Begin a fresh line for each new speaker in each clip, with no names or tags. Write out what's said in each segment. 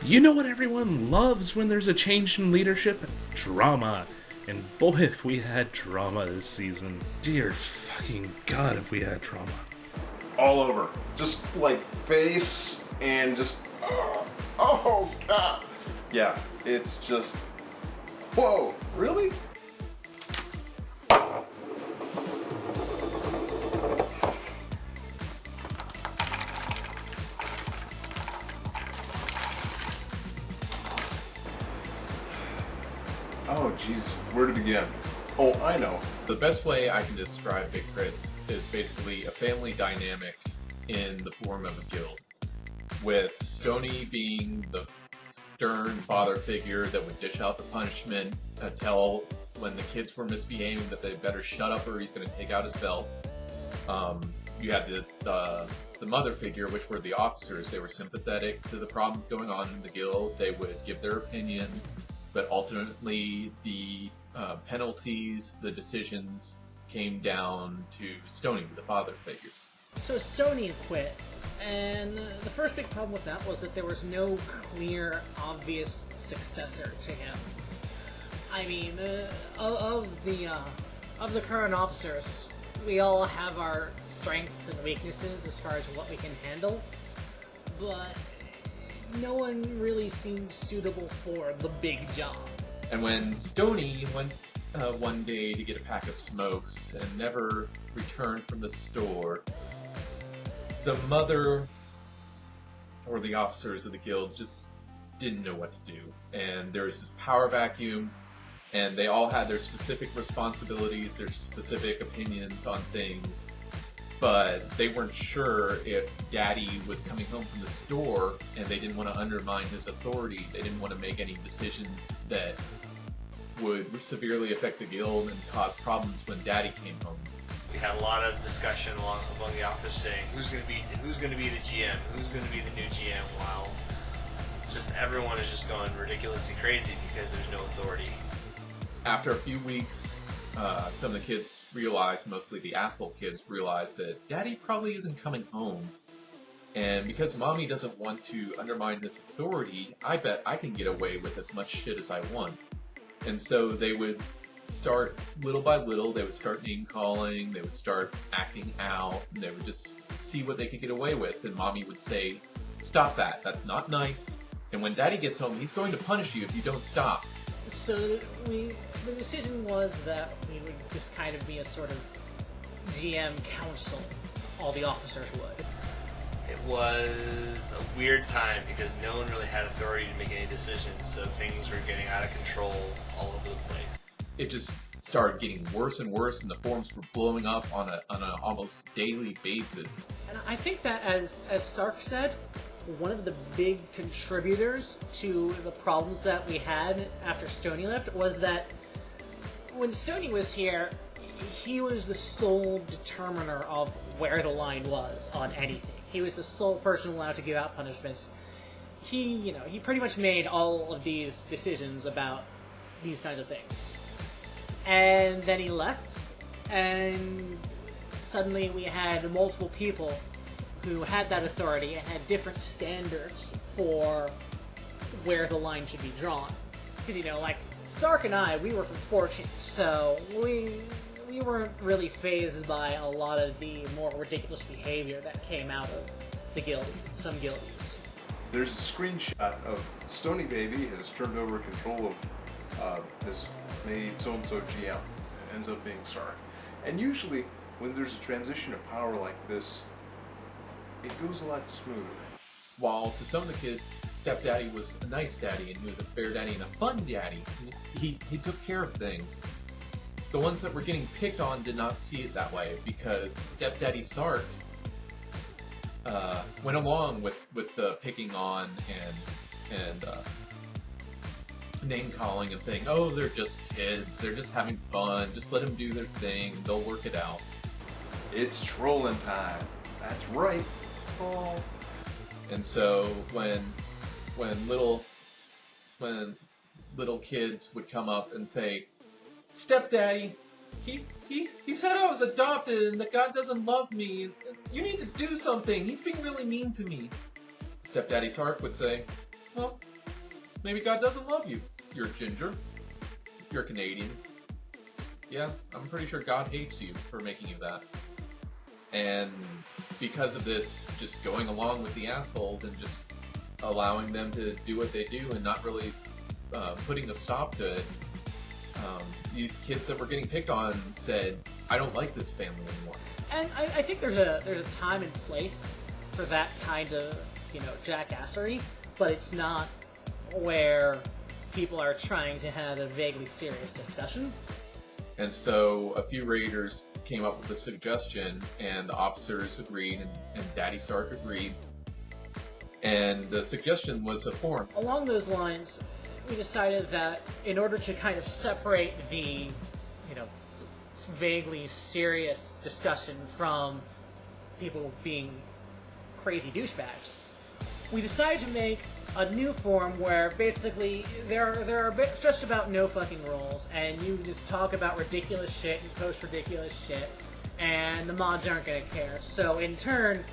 You know what everyone loves when there's a change in leadership? Drama. And boy, if we had drama this season. Dear fucking God, if we had drama.
All over. Just like face and just. Oh, God. Yeah, it's just. Whoa, really? Oh, geez, where to begin? Oh, I know.
The best way I can describe Big Crits is basically a family dynamic in the form of a guild, with Stoney being the stern father figure that would dish out the punishment, tell when the kids were misbehaving that they better shut up or he's going to take out his belt. You had the mother figure, which were the officers. They were sympathetic to the problems going on in the guild. They would give their opinions, but ultimately the penalties, the decisions came down to Stoney, the father figure.
So Stoney quit, and the first big problem with that was that there was no clear, obvious successor to him. I mean, of the current officers, we all have our strengths and weaknesses as far as what we can handle, but no one really seemed suitable for the big job.
And when Stoney went one day to get a pack of smokes and never returned from the store, the mother or the officers of the guild just didn't know what to do. And there was this power vacuum, and they all had their specific responsibilities, their specific opinions on things, but they weren't sure if Daddy was coming home from the store, and they didn't want to undermine his authority. They didn't want to make any decisions that would severely affect the guild and cause problems when Daddy came home.
We had a lot of discussion among the officers saying who's going to be the GM, who's going to be the new GM. While it's just everyone is just going ridiculously crazy because there's no authority.
After a few weeks, some of the kids realized, mostly the asshole kids, realized that Daddy probably isn't coming home. And because Mommy doesn't want to undermine this authority, I bet I can get away with as much shit as I want. And so they would start, little by little, they would start name-calling, they would start acting out, and they would just see what they could get away with. And Mommy would say, "Stop that, that's not nice. And when Daddy gets home, he's going to punish you if you don't stop."
So the decision was that we would just kind of be a sort of GM council, all the officers would.
It was a weird time because no one really had authority to make any decisions, so things were getting out of control all over the place.
It just started getting worse and worse, and the forums were blowing up on an almost daily basis.
And I think that, as Sark said, one of the big contributors to the problems that we had after Stoney left was that when Stoney was here, he was the sole determiner of where the line was on anything. He was the sole person allowed to give out punishments. He pretty much made all of these decisions about these kinds of things. And then he left, and suddenly we had multiple people who had that authority and had different standards for where the line should be drawn. Because, like Sark and I, we were from Fortune, so we weren't really fazed by a lot of the more ridiculous behavior that came out of the guild, some guildies.
There's a screenshot of Stoney Baby has turned over control of, has made so-and-so GM. It ends up being Sark. And usually, when there's a transition of power like this, it goes a lot smoother.
While to some of the kids, Stepdaddy was a nice daddy, and he was a fair daddy and a fun daddy. He took care of things. The ones that were getting picked on did not see it that way, because Stepdaddy Sark went along with the picking on and name calling and saying, "Oh, they're just kids, they're just having fun, just let them do their thing, they'll work it out."
It's trolling time. That's right. Oh.
And so when little kids would come up and say, "Stepdaddy, he said I was adopted and that God doesn't love me. You need to do something. He's being really mean to me." Stepdaddy Sark would say, "Well, maybe God doesn't love you. You're a ginger. You're a Canadian. Yeah, I'm pretty sure God hates you for making you that. And because of this, just going along with the assholes and just allowing them to do what they do and not really putting a stop to it, these kids that were getting picked on said, I don't like this family anymore.
And I think there's a time and place for that kind of, jackassery, but it's not where people are trying to have a vaguely serious discussion.
And so a few raiders came up with a suggestion, and the officers agreed, and Daddy Sark agreed. And the suggestion was a forum.
Along those lines, we decided that in order to kind of separate the, vaguely serious discussion from people being crazy douchebags, we decided to make a new forum where basically there are just about no fucking rules, and you just talk about ridiculous shit and post ridiculous shit, and the mods aren't going to care. So in turn,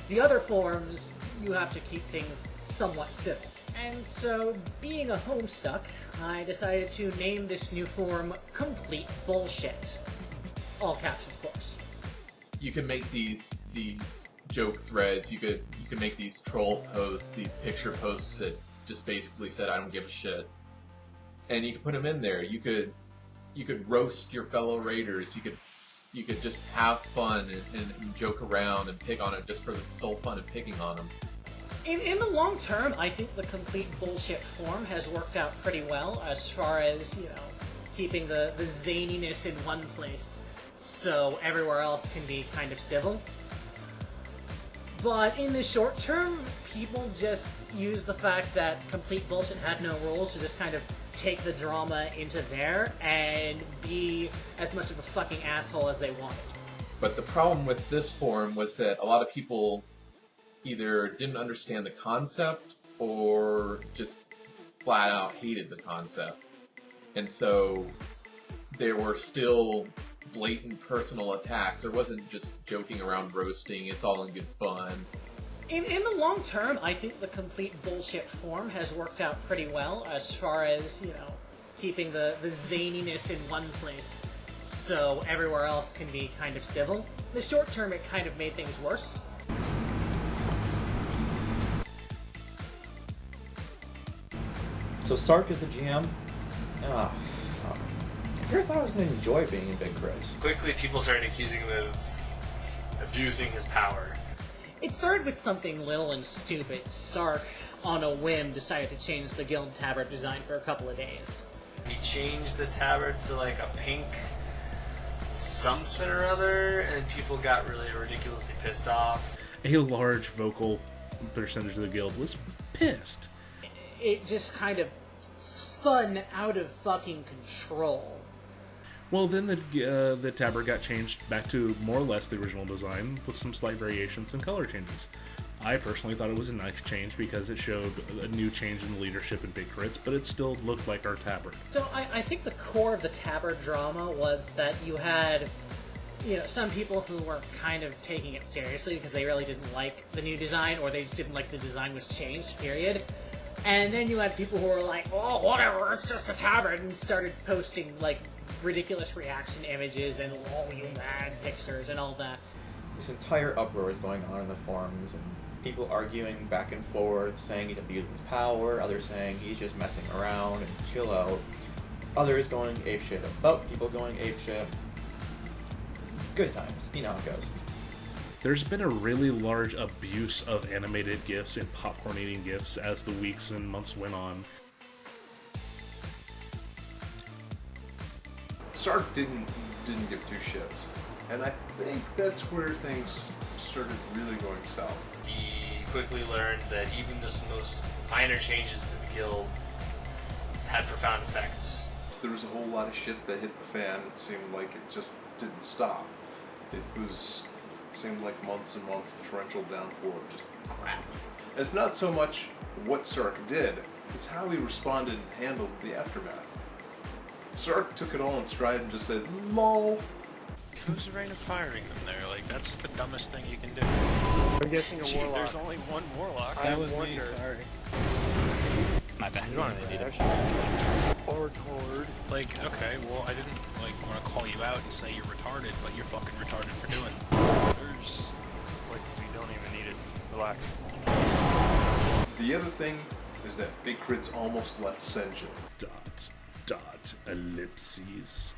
the other forums, you have to keep things somewhat civil. And so, being a homestuck, I decided to name this new forum Complete Bullshit. All caps, of course.
You can make these joke threads, you could make these troll posts, these picture posts that just basically said I don't give a shit. And you could put them in there. You could roast your fellow raiders. You could just have fun and joke around and pick on it just for the sole fun of picking on them.
In the long term, I think the Complete Bullshit form has worked out pretty well as far as, keeping the zaniness in one place so everywhere else can be kind of civil. But in the short term, people just use the fact that Complete Bullshit had no rules to just kind of take the drama into there and be as much of a fucking asshole as they wanted.
But the problem with this forum was that a lot of people either didn't understand the concept or just flat out hated the concept. And so there were still blatant personal attacks. There wasn't just joking around roasting, it's all in good fun.
In the long term, I think the Complete Bullshit form has worked out pretty well as far as, keeping the zaniness in one place so everywhere else can be kind of civil. In the short term, it kind of made things worse.
So Sark is the GM? Ah, fuck. I never thought I was going to enjoy being in Big Crits.
Quickly, people started accusing him of abusing his power.
It started with something little and stupid. Sark, on a whim, decided to change the guild tabard design for a couple of days.
He changed the tabard to like a pink something or other, and people got really ridiculously pissed off.
A large vocal percentage of the guild was pissed.
It just kind of spun out of fucking control.
Well, then the tabard got changed back to more or less the original design with some slight variations and color changes. I personally thought it was a nice change because it showed a new change in the leadership in Big Crits, but it still looked like our tabard.
So I think the core of the tabard drama was that you had, some people who were kind of taking it seriously because they really didn't like the new design, or they just didn't like the design was changed, period. And then you had people who were like, oh, whatever, it's just a tabard, and started posting, ridiculous reaction images and, oh, you mad pictures and all that.
This entire uproar is going on in the forums, and people arguing back and forth, saying he's abusing his power, others saying he's just messing around and chill out, others going apeshit about people going apeshit. Good times, you know how it goes.
There's been a really large abuse of animated GIFs and popcorn-eating GIFs as the weeks and months went on.
Sark didn't give two shits, and I think that's where things started really going south.
He quickly learned that even the most minor changes to the guild had profound effects.
There was a whole lot of shit that hit the fan. It seemed like it just didn't stop. It seemed like months and months of torrential downpour of just crap. It's not so much what Sark did, it's how he responded and handled the aftermath. Sark took it all in stride and just said, lol.
Who's the right of firing them there? That's the dumbest thing you can do.
I'm guessing a
Gee,
warlock.
there's only one warlock.
That was me, sorry. My bad.
You don't have to do that shit. Hard.
Like, okay, well, I didn't like want to call you out and say you're retarded, but you're fucking retarded for doing it.
There's like we don't even need it. Relax.
The other thing is that Big Crits almost left Senju.
Dot ellipses.